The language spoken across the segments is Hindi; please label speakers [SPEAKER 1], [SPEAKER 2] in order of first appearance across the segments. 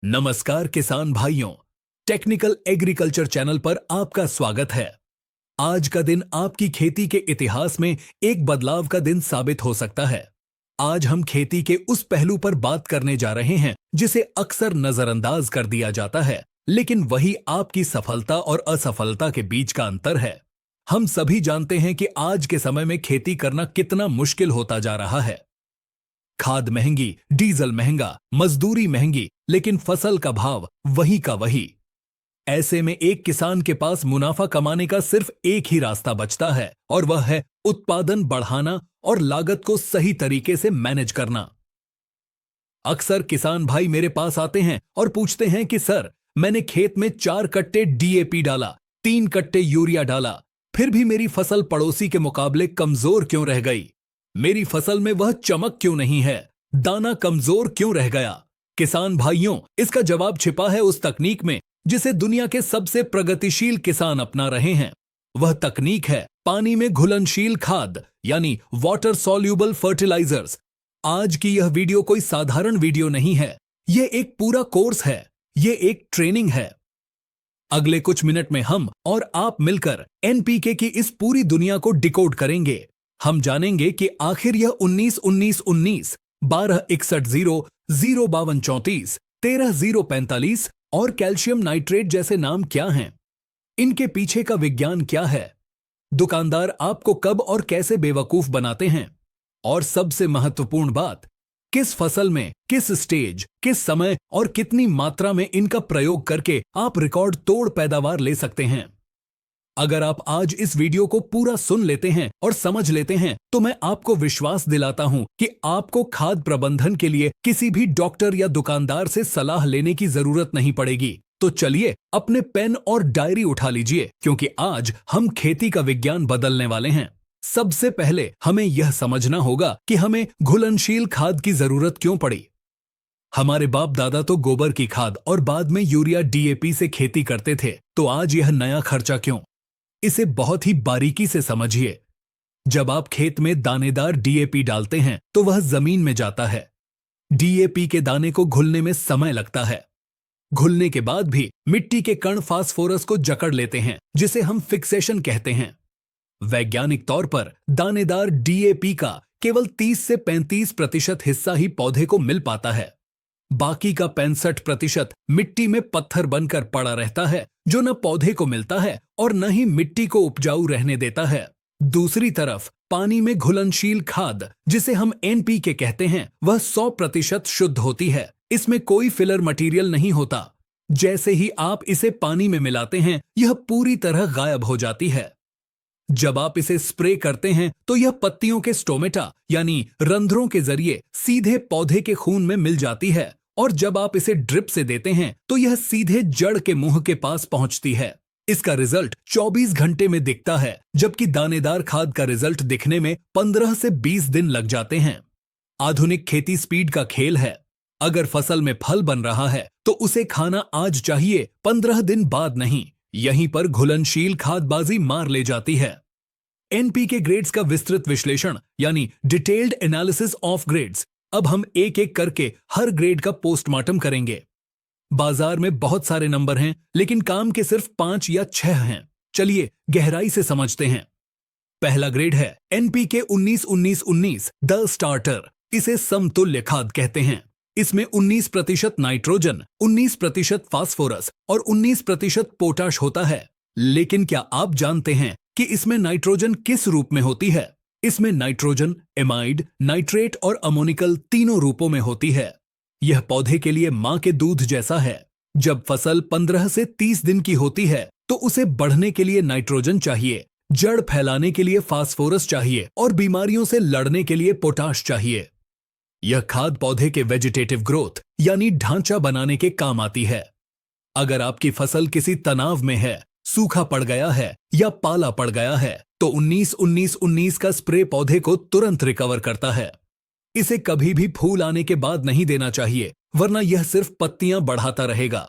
[SPEAKER 1] नमस्कार किसान भाइयों, टेक्निकल एग्रीकल्चर चैनल पर आपका स्वागत है। आज का दिन आपकी खेती के इतिहास में एक बदलाव का दिन साबित हो सकता है। आज हम खेती के उस पहलू पर बात करने जा रहे हैं जिसे अक्सर नजरअंदाज कर दिया जाता है, लेकिन वही आपकी सफलता और असफलता के बीच का अंतर है। हम सभी जानते हैं कि आज के समय में खेती करना कितना मुश्किल होता जा रहा है। खाद महंगी, डीजल महंगा, मजदूरी महंगी, लेकिन फसल का भाव वही का वही। ऐसे में एक किसान के पास मुनाफा कमाने का सिर्फ एक ही रास्ता बचता है, और वह है उत्पादन बढ़ाना और लागत को सही तरीके से मैनेज करना। अक्सर किसान भाई मेरे पास आते हैं और पूछते हैं कि सर, मैंने खेत में 4 कट्टे डीएपी डाला, 3 कट्टे यूरिया डाला, फिर भी मेरी फसल पड़ोसी के मुकाबले कमजोर क्यों रह गई? मेरी फसल में वह चमक क्यों नहीं है? दाना कमजोर क्यों रह गया? किसान भाइयों, इसका जवाब छिपा है उस तकनीक में जिसे दुनिया के सबसे प्रगतिशील किसान अपना रहे हैं। वह तकनीक है पानी में घुलनशील खाद, यानी वाटर सॉल्यूबल फर्टिलाइजर्स। आज की यह वीडियो कोई साधारण वीडियो नहीं है, यह एक पूरा कोर्स है, यह एक ट्रेनिंग है। अगले कुछ मिनट में हम और आप मिलकर एनपीके की इस पूरी दुनिया को डिकोड करेंगे। हम जानेंगे कि आखिर यह 19-19-19, 12-61-0, 0-52-34, 13-0-45 और कैल्शियम नाइट्रेट जैसे नाम क्या हैं? इनके पीछे का विज्ञान क्या है? दुकानदार आपको कब और कैसे बेवकूफ बनाते हैं? और सबसे महत्वपूर्ण बात, किस फसल में, किस स्टेज, किस समय और कितनी मात्रा में इनका प्रयोग करके आप रिकॉर्ड तोड़ पैदावार ले सकते हैं? अगर आप आज इस वीडियो को पूरा सुन लेते हैं और समझ लेते हैं, तो मैं आपको विश्वास दिलाता हूं कि आपको खाद प्रबंधन के लिए किसी भी डॉक्टर या दुकानदार से सलाह लेने की जरूरत नहीं पड़ेगी। तो चलिए अपने पेन और डायरी उठा लीजिए, क्योंकि आज हम खेती का विज्ञान बदलने वाले हैं। सबसे पहले हमें यह समझना होगा कि हमें घुलनशील खाद की जरूरत क्यों पड़ी। हमारे बाप दादा तो गोबर की खाद और बाद में यूरिया डीएपी से खेती करते थे, तो आज यह नया खर्चा क्यों? इसे बहुत ही बारीकी से समझिए। जब आप खेत में दानेदार डीएपी डालते हैं तो वह जमीन में जाता है। डीएपी के दाने को घुलने में समय लगता है। घुलने के बाद भी मिट्टी के कण फास्फोरस को जकड़ लेते हैं, जिसे हम फिक्सेशन कहते हैं। वैज्ञानिक तौर पर दानेदार डीएपी का केवल 30 से 35% हिस्सा ही पौधे को मिल पाता है। बाकी का 65% मिट्टी में पत्थर बनकर पड़ा रहता है, जो न पौधे को मिलता है और न ही मिट्टी को उपजाऊ रहने देता है। दूसरी तरफ पानी में घुलनशील खाद, जिसे हम एनपीके कहते हैं, वह 100% शुद्ध होती है। इसमें कोई फिलर मटेरियल नहीं होता। जैसे ही आप इसे पानी में मिलाते हैं, यह पूरी तरह गायब हो जाती है। जब आप इसे स्प्रे करते हैं तो यह पत्तियों के स्टोमेटा, यानी रंध्रों के जरिए सीधे पौधे के खून में मिल जाती है, और जब आप इसे ड्रिप से देते हैं तो यह सीधे जड़ के मुंह के पास पहुंचती है। इसका रिजल्ट 24 घंटे में दिखता है, जबकि दानेदार खाद का रिजल्ट दिखने में 15 से 20 दिन लग जाते हैं। आधुनिक खेती स्पीड का खेल है। अगर फसल में फल बन रहा है तो उसे खाना आज चाहिए, 15 दिन बाद नहीं। यहीं पर घुलनशील खादबाजी मार ले जाती है। एनपीके ग्रेड्स का विस्तृत विश्लेषण, यानी डिटेल्ड एनालिसिस ऑफ ग्रेड्स। अब हम एक एक करके हर ग्रेड का पोस्टमार्टम करेंगे। बाजार में बहुत सारे नंबर हैं, लेकिन काम के सिर्फ 5 या 6 हैं। चलिए गहराई से समझते हैं। पहला ग्रेड है एनपीके 19-19-19, द स्टार्टर। इसे समतुल्य खाद कहते हैं। इसमें 19% नाइट्रोजन, 19% फास्फोरस और 19% पोटाश होता है। लेकिन क्या आप जानते हैं कि इसमें नाइट्रोजन किस रूप में होती है? इसमें नाइट्रोजन, एमाइड, नाइट्रेट और अमोनिकल तीनों रूपों में होती है। यह पौधे के लिए मां के दूध जैसा है। जब फसल 15 से 30 दिन की होती है तो उसे बढ़ने के लिए नाइट्रोजन चाहिए, जड़ फैलाने के लिए फास्फोरस चाहिए और बीमारियों से लड़ने के लिए पोटाश चाहिए। यह खाद पौधे के वेजिटेटिव ग्रोथ, यानी ढांचा बनाने के काम आती है। अगर आपकी फसल किसी तनाव में है, सूखा पड़ गया है या पाला पड़ गया है, तो 19-19-19 का स्प्रे पौधे को तुरंत रिकवर करता है। इसे कभी भी फूल आने के बाद नहीं देना चाहिए, वरना यह सिर्फ पत्तियां बढ़ाता रहेगा।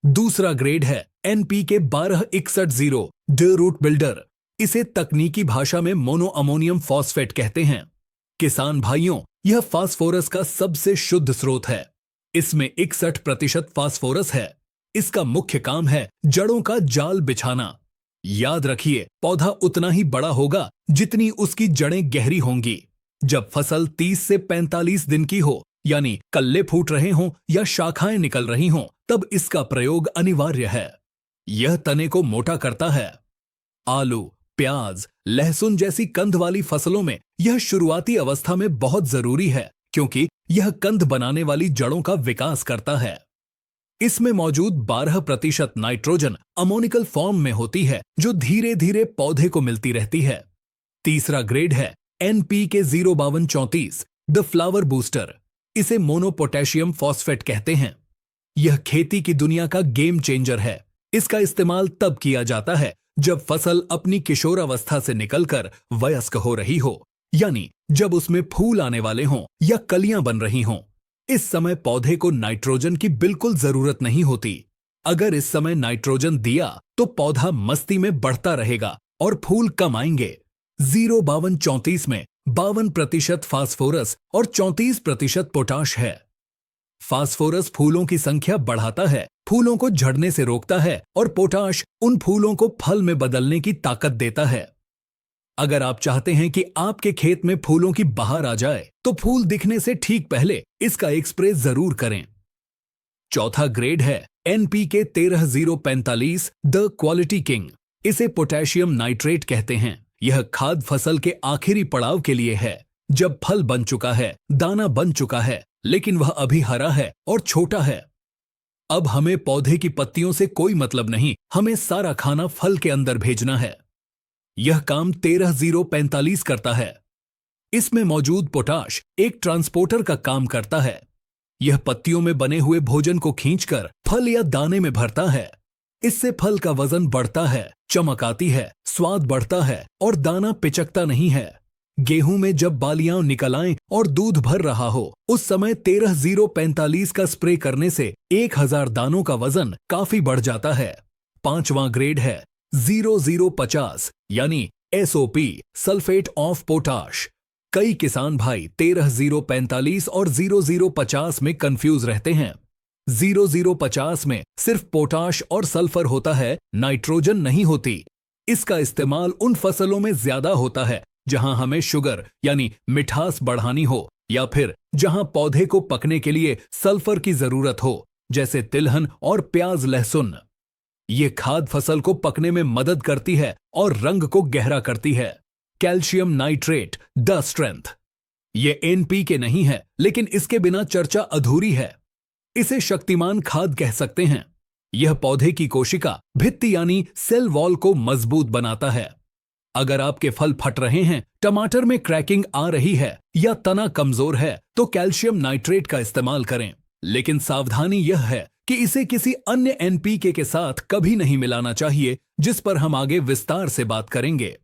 [SPEAKER 1] दूसरा ग्रेड है एनपीके 12-61-0, द रूट बिल्डर। इसे तकनीकी भाषा में मोनो अमोनियम फॉस्फेट कहते हैं। किसान भाइयों, यह फास्फोरस का सबसे शुद्ध स्रोत है। इसमें 61% फास्फोरस है। इसका मुख्य काम है जड़ों का जाल बिछाना। याद रखिए, पौधा उतना ही बड़ा होगा जितनी उसकी जड़ें गहरी होंगी। जब फसल 30 से 45 दिन की हो, यानी कल्ले फूट रहे हों या शाखाएं निकल रही हों, तब इसका प्रयोग अनिवार्य है। यह तने को मोटा करता है। आलू, प्याज, लहसुन जैसी कंद वाली फसलों में यह शुरुआती अवस्था में बहुत जरूरी है, क्योंकि यह कंद बनाने वाली जड़ों का विकास करता है। इसमें मौजूद 12% नाइट्रोजन अमोनिकल फॉर्म में होती है, जो धीरे धीरे पौधे को मिलती रहती है। तीसरा ग्रेड है NPK 05234, द फ्लावर बूस्टर। इसे मोनो पोटेशियम फॉस्फेट कहते हैं। यह खेती की दुनिया का गेम चेंजर है। इसका इस्तेमाल तब किया जाता है जब फसल अपनी किशोरावस्था से निकलकर वयस्क हो रही हो, यानी जब उसमें फूल आने वाले हों या कलियां बन रही हों। इस समय पौधे को नाइट्रोजन की बिल्कुल जरूरत नहीं होती। अगर इस समय नाइट्रोजन दिया तो पौधा मस्ती में बढ़ता रहेगा और फूल कम आएंगे। 05234 में 52% फास्फोरस और 34% पोटाश है। फास्फोरस फूलों की संख्या बढ़ाता है, फूलों को झड़ने से रोकता है, और पोटाश उन फूलों को फल में बदलने की ताकत देता है। अगर आप चाहते हैं कि आपके खेत में फूलों की बहार आ जाए, तो फूल दिखने से ठीक पहले इसका एक स्प्रे जरूर करें। चौथा ग्रेड है NPK 13045, द क्वालिटी किंग। इसे पोटेशियम नाइट्रेट कहते हैं। यह खाद फसल के आखिरी पड़ाव के लिए है, जब फल बन चुका है, दाना बन चुका है, लेकिन वह अभी हरा है और छोटा है। अब हमें पौधे की पत्तियों से कोई मतलब नहीं, हमें सारा खाना फल के अंदर भेजना है। यह काम 13045 करता है। इसमें मौजूद पोटाश एक ट्रांसपोर्टर का काम करता है। यह पत्तियों में बने हुए भोजन को खींचकर फल या दाने में भरता है। इससे फल का वजन बढ़ता है, चमक आती है, स्वाद बढ़ता है और दाना पिचकता नहीं है। गेहूं में जब बालियां निकल आएं और दूध भर रहा हो, उस समय 13045 का स्प्रे करने से 1000 दानों का वजन काफी बढ़ जाता है। पांचवां ग्रेड है 0050, यानी SOP, सल्फेट ऑफ पोटाश। कई किसान भाई 13045 और 0050 में कंफ्यूज रहते हैं। 0050 में सिर्फ पोटाश और सल्फर होता है, नाइट्रोजन नहीं होती। इसका इस्तेमाल उन फसलों में ज्यादा होता है जहां हमें शुगर यानी मिठास बढ़ानी हो, या फिर जहां पौधे को पकने के लिए सल्फर की जरूरत हो, जैसे तिलहन और प्याज, लहसुन। ये खाद फसल को पकने में मदद करती है और रंग को गहरा करती है। Calcium nitrate, the strength. ये NPK नहीं है, लेकिन इसके बिना चर्चा अधूरी है। इसे शक्तिमान खाद कह सकते हैं। यह पौधे की कोशिका भित्ति यानी सेल वॉल को मजबूत बनाता है। अगर आपके फल फट रहे हैं, टमाटर में क्रैकिंग आ रही है या तना कमजोर है, तो कैल्शियम नाइट्रेट का इस्तेमाल करें। लेकिन सावधानी यह है कि इसे किसी अन्य NPK के साथ कभी नहीं मिलाना चाहिए, जिस पर हम आगे विस्तार से बात करेंगे।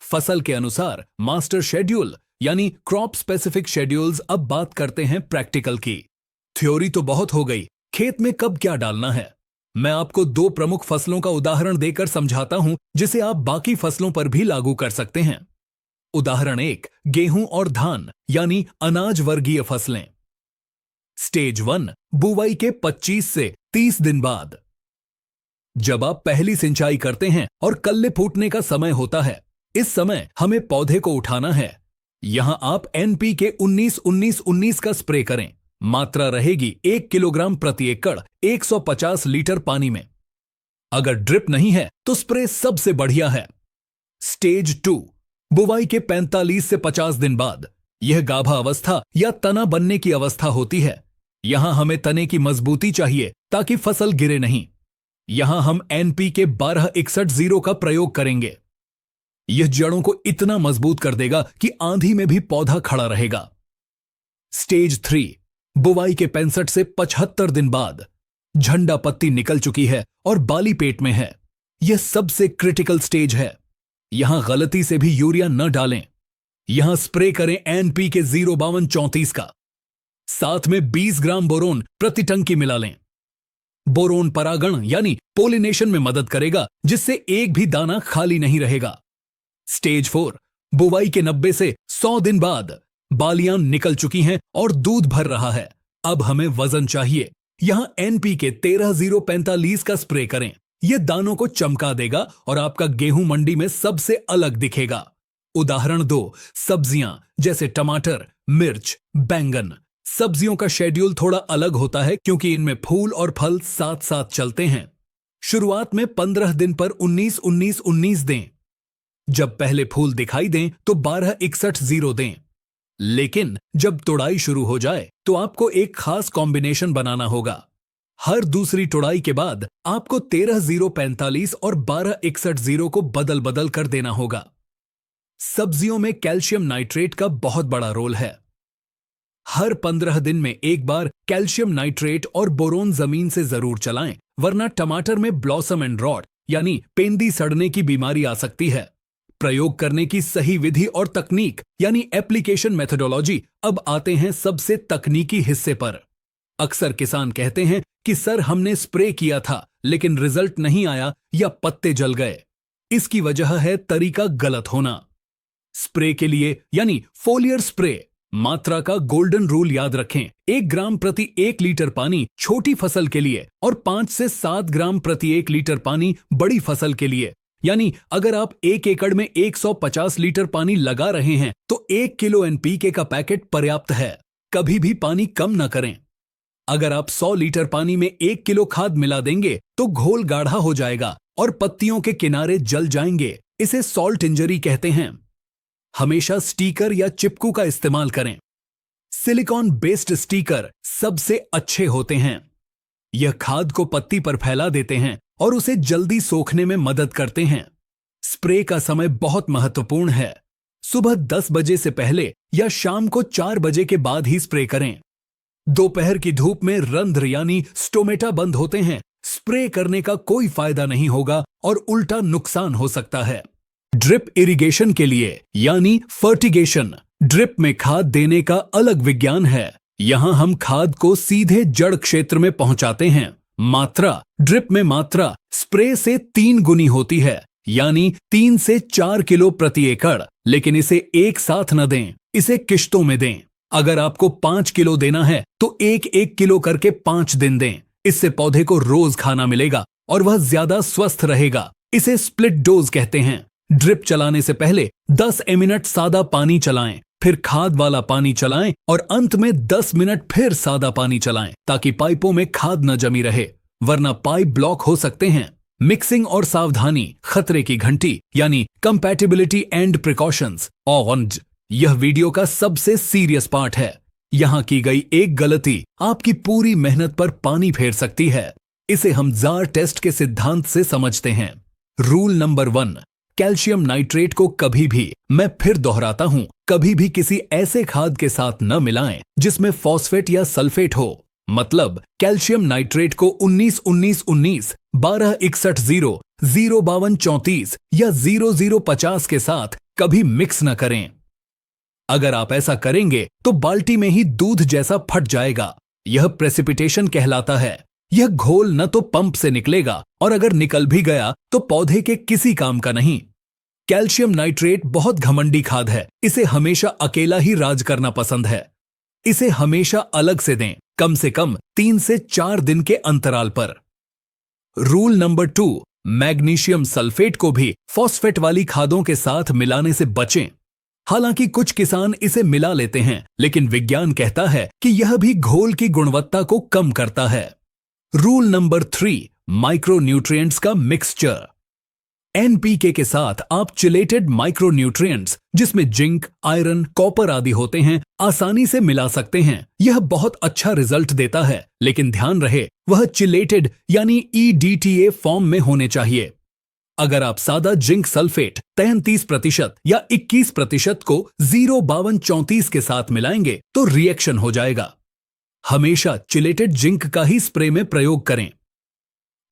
[SPEAKER 1] फसल के अनुसार मास्टर शेड्यूल यानी क्रॉप स्पेसिफिक शेड्यूल्स। अब बात करते हैं प्रैक्टिकल की। थ्योरी तो बहुत हो गई, खेत में कब क्या डालना है। मैं आपको 2 प्रमुख फसलों का उदाहरण देकर समझाता हूं, जिसे आप बाकी फसलों पर भी लागू कर सकते हैं। उदाहरण 1, गेहूं और धान यानी अनाज वर्गीय फसलें। स्टेज 1, बुवाई के 25 से 30 दिन बाद। जब आप पहली सिंचाई करते हैं और कल्ले फूटने का समय होता है, इस समय हमें पौधे को उठाना है। यहां आप NPK 19-19-19 का स्प्रे करें। मात्रा रहेगी 1 किलोग्राम प्रति एकड़ 150 लीटर पानी में। अगर ड्रिप नहीं है तो स्प्रे सबसे बढ़िया है। स्टेज 2, बुवाई के 45 से 50 दिन बाद। यह गाभा अवस्था या तना बनने की अवस्था होती है। यहां हमें तने की मजबूती चाहिए ताकि फसल गिरे नहीं। यहां हम NPK 1261-0 का प्रयोग करेंगे। यह जड़ों को इतना मजबूत कर देगा कि आंधी में भी पौधा खड़ा रहेगा। स्टेज 3, बुवाई के 65 से 75 दिन बाद। झंडा पत्ती निकल चुकी है और बाली पेट में है। यह सबसे क्रिटिकल स्टेज है। यहां गलती से भी यूरिया न डालें। यहां स्प्रे करें NPK 05234 का। साथ में 20 ग्राम बोरोन प्रति टंकी मिला लें। बोरोन परागण यानी पोलिनेशन में मदद करेगा, जिससे एक भी दाना खाली नहीं रहेगा। स्टेज 4, बुवाई के 90 से 100 दिन बाद। बालियां निकल चुकी हैं और दूध भर रहा है। अब हमें वजन चाहिए। यहां एनपीके 13045 का स्प्रे करें। यह दानों को चमका देगा और आपका गेहूं मंडी में सबसे अलग दिखेगा। उदाहरण 2, सब्जियां जैसे टमाटर, मिर्च, बैंगन। सब्जियों का शेड्यूल थोड़ा अलग होता है क्योंकि इनमें फूल और फल साथ साथ चलते हैं। शुरुआत में 15 दिन पर 19-19-19 दें। जब पहले फूल दिखाई दें तो 12-61-0 दें। लेकिन जब तुड़ाई शुरू हो जाए तो आपको एक खास कॉम्बिनेशन बनाना होगा। हर दूसरी तुड़ाई के बाद आपको 13-0-45 और 12-61-0 को बदल बदल कर देना होगा। सब्जियों में कैल्शियम नाइट्रेट का बहुत बड़ा रोल है। हर 15 दिन में एक बार कैल्शियम नाइट्रेट और बोरोन जमीन से जरूर चलाएं, वरना टमाटर में ब्लॉसम एंड रॉट यानी पेंदी सड़ने की बीमारी आ सकती है। प्रयोग करने की सही विधि और तकनीक यानी एप्लीकेशन मेथोडोलॉजी। अब आते हैं सबसे तकनीकी हिस्से पर। अक्सर किसान कहते हैं कि सर हमने स्प्रे किया था लेकिन रिजल्ट नहीं आया या पत्ते जल गए। इसकी वजह है तरीका गलत होना। स्प्रे के लिए यानी फोलियर स्प्रे मात्रा का गोल्डन रूल याद रखें। 1 ग्राम प्रति 1 लीटर पानी छोटी फसल के लिए और 5 से 7 ग्राम प्रति 1 लीटर पानी बड़ी फसल के लिए। यानी अगर आप 1 एकड़ में 150 लीटर पानी लगा रहे हैं तो 1 किलो एनपीके का पैकेट पर्याप्त है। कभी भी पानी कम न करें। अगर आप 100 लीटर पानी में 1 किलो खाद मिला देंगे तो घोल गाढ़ा हो जाएगा और पत्तियों के किनारे जल जाएंगे। इसे सॉल्ट इंजरी कहते हैं। हमेशा स्टिकर या चिपकू का इस्तेमाल करें। सिलिकॉन बेस्ड स्टिकर सबसे अच्छे होते हैं। यह खाद को पत्ती पर फैला देते हैं और उसे जल्दी सोखने में मदद करते हैं। स्प्रे का समय बहुत महत्वपूर्ण है। सुबह 10 बजे से पहले या शाम को 4 बजे के बाद ही स्प्रे करें। दोपहर की धूप में रंध्र यानी स्टोमेटा बंद होते हैं। स्प्रे करने का कोई फायदा नहीं होगा और उल्टा नुकसान हो सकता है। ड्रिप इरिगेशन के लिए यानी फर्टिगेशन, ड्रिप में खाद देने का अलग विज्ञान है। यहां हम खाद को सीधे जड़ क्षेत्र में पहुंचाते हैं। ड्रिप में मात्रा स्प्रे से 3 गुनी होती है, यानी 3 से 4 किलो प्रति एकड़। लेकिन इसे एक साथ न दें, इसे किश्तों में दें। अगर आपको 5 किलो देना है तो 1-1 किलो करके 5 दिन दें। इससे पौधे को रोज खाना मिलेगा और वह ज्यादा स्वस्थ रहेगा। इसे स्प्लिट डोज कहते हैं। ड्रिप चलाने से पहले 10 मिनट सादा पानी चलाएं, फिर खाद वाला पानी चलाएं और अंत में 10 मिनट फिर सादा पानी चलाएं ताकि पाइपों में खाद न जमी रहे, वरना पाइप ब्लॉक हो सकते हैं। मिक्सिंग और सावधानी, खतरे की घंटी यानी कंपैटिबिलिटी एंड प्रिकॉशंस ऑन। यह वीडियो का सबसे सीरियस पार्ट है। यहां की गई एक गलती आपकी पूरी मेहनत पर पानी फेर सकती है। इसे हम जार टेस्ट के सिद्धांत से समझते हैं। रूल नंबर 1, कैल्शियम नाइट्रेट को कभी भी, मैं फिर दोहराता हूं, कभी भी किसी ऐसे खाद के साथ न मिलाएं जिसमें फॉस्फेट या सल्फेट हो। मतलब कैल्शियम नाइट्रेट को 19-19-19, 12-61-0, 0-52-34 या 0-0-50 के साथ कभी मिक्स न करें। अगर आप ऐसा करेंगे तो बाल्टी में ही दूध जैसा फट जाएगा। यह प्रेसिपिटेशन कहलाता है। यह घोल न तो पंप से निकलेगा और अगर निकल भी गया तो पौधे के किसी काम का नहीं। कैल्शियम नाइट्रेट बहुत घमंडी खाद है। इसे हमेशा अकेला ही राज करना पसंद है। इसे हमेशा अलग से दें, कम से कम 3 से 4 दिन के अंतराल पर। रूल नंबर 2, मैग्नीशियम सल्फेट को भी फॉस्फेट वाली खादों के साथ मिलाने से बचें। हालांकि कुछ किसान इसे मिला लेते हैं, लेकिन विज्ञान कहता है कि यह भी घोल की गुणवत्ता को कम करता है। रूल नंबर 3, माइक्रोन्यूट्रिएंट्स का मिक्सचर। एनपीके के साथ आप चिलेटेड माइक्रोन्यूट्रिएंट्स जिसमें जिंक, आयरन, कॉपर आदि होते हैं आसानी से मिला सकते हैं। यह बहुत अच्छा रिजल्ट देता है, लेकिन ध्यान रहे वह चिलेटेड यानी EDTA फॉर्म में होने चाहिए। अगर आप सादा जिंक सल्फेट 33% या 21% को 0-52-34 के साथ मिलाएंगे तो रिएक्शन हो जाएगा। हमेशा चिलेटेड जिंक का ही स्प्रे में प्रयोग करें।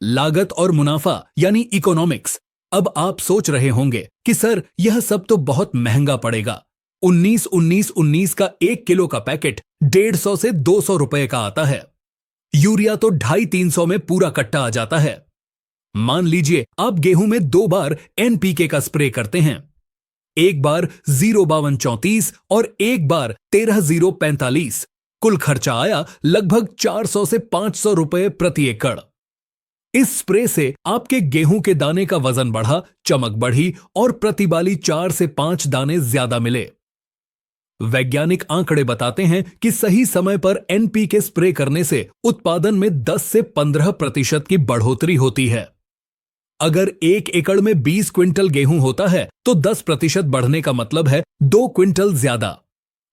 [SPEAKER 1] लागत और मुनाफा यानी इकोनॉमिक्स। अब आप सोच रहे होंगे कि सर यह सब तो बहुत महंगा पड़ेगा। 19-19-19 का 1 किलो का पैकेट 150 से 200 रुपए का आता है। यूरिया तो 250-300 में पूरा कट्टा आ जाता है। मान लीजिए आप गेहूं में 2 बार एनपीके का स्प्रे करते हैं, एक बार 0-52-34 और एक बार 13-0-45। कुल खर्चा आया लगभग 400 से 500 रुपए प्रति एकड़। इस स्प्रे से आपके गेहूं के दाने का वजन बढ़ा, चमक बढ़ी और प्रतिबाली 4 से 5 दाने ज्यादा मिले। वैज्ञानिक आंकड़े बताते हैं कि सही समय पर एनपीके स्प्रे करने से उत्पादन में 10 से 15% की बढ़ोतरी होती है। अगर 1 एकड़ में 20 क्विंटल गेहूं होता है तो 10% बढ़ने का मतलब है 2 क्विंटल ज्यादा।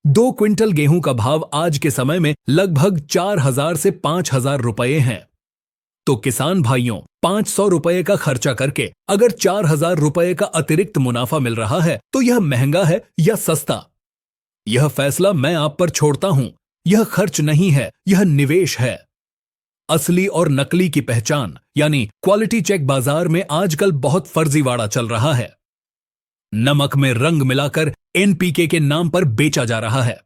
[SPEAKER 1] 2 क्विंटल गेहूं का भाव आज के समय में लगभग 4000 से 5000 रुपए हैं। तो किसान भाइयों, 500 रुपए का खर्चा करके अगर 4000 रुपए का अतिरिक्त मुनाफा मिल रहा है तो यह महंगा है या सस्ता, यह फैसला मैं आप पर छोड़ता हूं। यह खर्च नहीं है, यह निवेश है। असली और नकली की पहचान यानी क्वालिटी चेक बाजार में आजकल बहुत फर्जीवाड़ा चल रहा है। नमक में रंग मिलाकर एनपीके के नाम पर बेचा जा रहा है।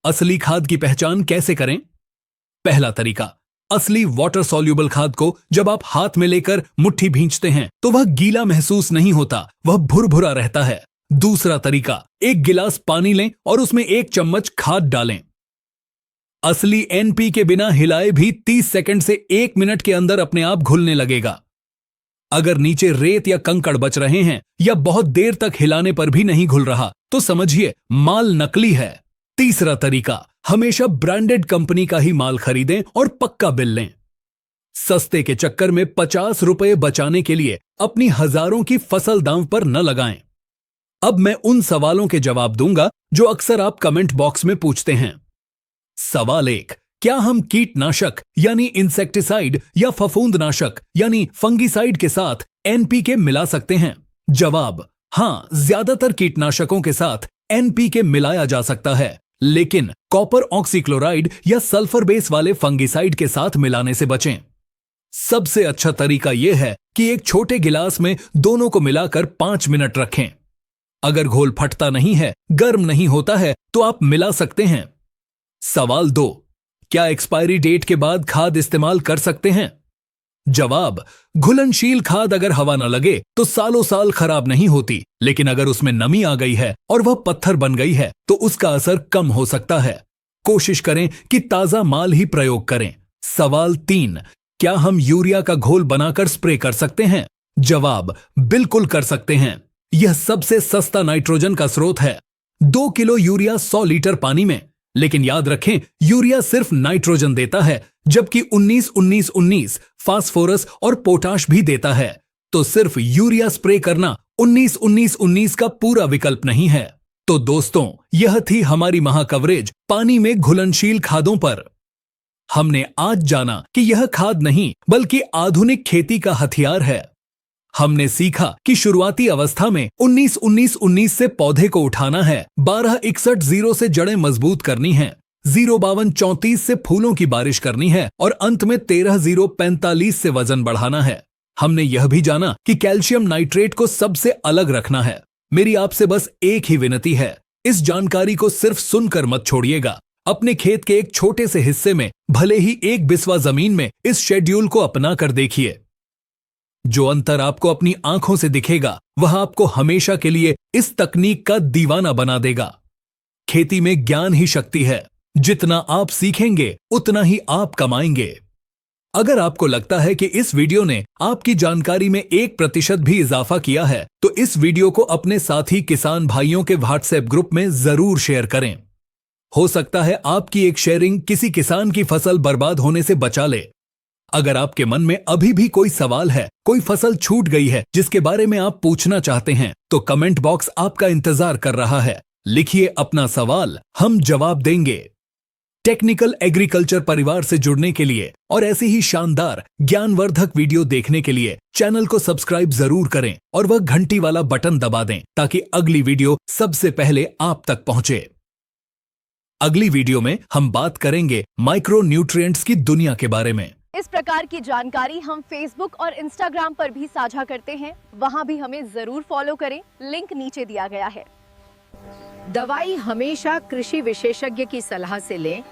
[SPEAKER 1] असली खाद की पहचान कैसे करें? पहला तरीका, असली वाटर सॉल्युबल खाद को जब आप हाथ में लेकर मुट्ठी भींचते हैं तो वह गीला महसूस नहीं होता, वह भुरभुरा रहता है। दूसरा तरीका, एक गिलास पानी लें और उसमें 1 चम्मच खाद डालें। असली एनपीके बिना हिलाए भी 30 सेकंड से 1 मिनट के अंदर अपने आप घुलने लगेगा। अगर नीचे रेत या कंकड़ बच रहे हैं या बहुत देर तक हिलाने पर भी नहीं घुल रहा तो समझिए माल नकली है। तीसरा तरीका, हमेशा ब्रांडेड कंपनी का ही माल खरीदें और पक्का बिल लें। सस्ते के चक्कर में 50 रुपए बचाने के लिए अपनी हजारों की फसल दांव पर न लगाएं। अब मैं उन सवालों के जवाब दूंगा जो अक्सर आप कमेंट बॉक्स में पूछते हैं। सवाल 1, क्या हम कीटनाशक यानी इंसेक्टिसाइड या फफूंदनाशक यानी फंगिसाइड के साथ एनपीके मिला सकते हैं? जवाब, हां, ज्यादातर कीटनाशकों के साथ एनपीके मिलाया जा सकता है, लेकिन कॉपर ऑक्सीक्लोराइड या सल्फर बेस वाले फंगिसाइड के साथ मिलाने से बचें। सबसे अच्छा तरीका यह है कि एक छोटे गिलास में दोनों को मिलाकर 5 मिनट रखें। अगर घोल फटता नहीं है, गर्म नहीं होता है तो आप मिला सकते हैं। सवाल 2, क्या एक्सपायरी डेट के बाद खाद इस्तेमाल कर सकते हैं? जवाब, घुलनशील खाद अगर हवा न लगे तो सालों साल खराब नहीं होती, लेकिन अगर उसमें नमी आ गई है और वह पत्थर बन गई है तो उसका असर कम हो सकता है। कोशिश करें कि ताजा माल ही प्रयोग करें। सवाल 3, क्या हम यूरिया का घोल बनाकर स्प्रे कर सकते हैं? जवाब, बिल्कुल कर सकते हैं। यह सबसे सस्ता नाइट्रोजन का स्रोत है। 2 किलो यूरिया 100 लीटर पानी में, लेकिन याद रखें यूरिया सिर्फ नाइट्रोजन देता है, जबकि 19-19-19 फास्फोरस और पोटाश भी देता है। तो सिर्फ यूरिया स्प्रे करना 19-19-19 का पूरा विकल्प नहीं है। तो दोस्तों, यह थी हमारी महाकवरेज पानी में घुलनशील खादों पर। हमने आज जाना कि यह खाद नहीं बल्कि आधुनिक खेती का हथियार है। हमने सीखा कि शुरुआती अवस्था में 19-19-19 से पौधे को उठाना है, 12-61-0 से जड़ें मजबूत करनी है, 0-52-34 से फूलों की बारिश करनी है और अंत में 13-0-45 से वजन बढ़ाना है। हमने यह भी जाना कि कैल्शियम नाइट्रेट को सबसे अलग रखना है। मेरी आपसे बस एक ही विनती है, इस जानकारी को सिर्फ सुनकर मत छोड़िएगा। अपने खेत के एक छोटे से हिस्से में, भले ही 1 बिस्वा जमीन में, इस शेड्यूल को अपना कर देखिए। जो अंतर आपको अपनी आंखों से दिखेगा वह आपको हमेशा के लिए इस तकनीक का दीवाना बना देगा। खेती में ज्ञान ही शक्ति है, जितना आप सीखेंगे उतना ही आप कमाएंगे। अगर आपको लगता है कि इस वीडियो ने आपकी जानकारी में 1% भी इजाफा किया है तो इस वीडियो को अपने साथी किसान भाइयों के व्हाट्सएप ग्रुप में जरूर शेयर करें। हो सकता है आपकी एक शेयरिंग किसी किसान की फसल बर्बाद होने से बचा ले। अगर आपके मन में अभी भी कोई सवाल है, कोई फसल छूट गई है जिसके बारे में आप पूछना चाहते हैं, तो कमेंट बॉक्स आपका इंतजार कर रहा है। लिखिए अपना सवाल, हम जवाब देंगे। टेक्निकल एग्रीकल्चर परिवार से जुड़ने के लिए और ऐसी ही शानदार ज्ञानवर्धक वीडियो देखने के लिए चैनल को सब्सक्राइब जरूर करें और वह घंटी वाला बटन दबा दें ताकि अगली वीडियो सबसे पहले आप तक पहुंचे। अगली वीडियो में हम बात करेंगे माइक्रो न्यूट्रिएंट्स की दुनिया के बारे में।
[SPEAKER 2] इस प्रकार की जानकारी हम फेसबुक और इंस्टाग्राम पर भी साझा करते हैं, वहां भी हमें जरूर फॉलो करें, लिंक नीचे दिया गया है।
[SPEAKER 3] दवाई हमेशा कृषि विशेषज्ञ की सलाह से लें,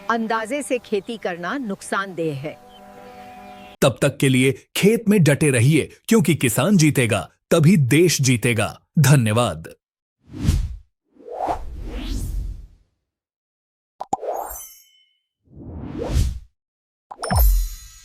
[SPEAKER 3] अंदाजे से खेती करना नुकसानदेह है।
[SPEAKER 1] तब तक के लिए खेत में डटे रहिए, क्योंकि किसान जीतेगा तभी देश जीतेगा। धन्यवाद।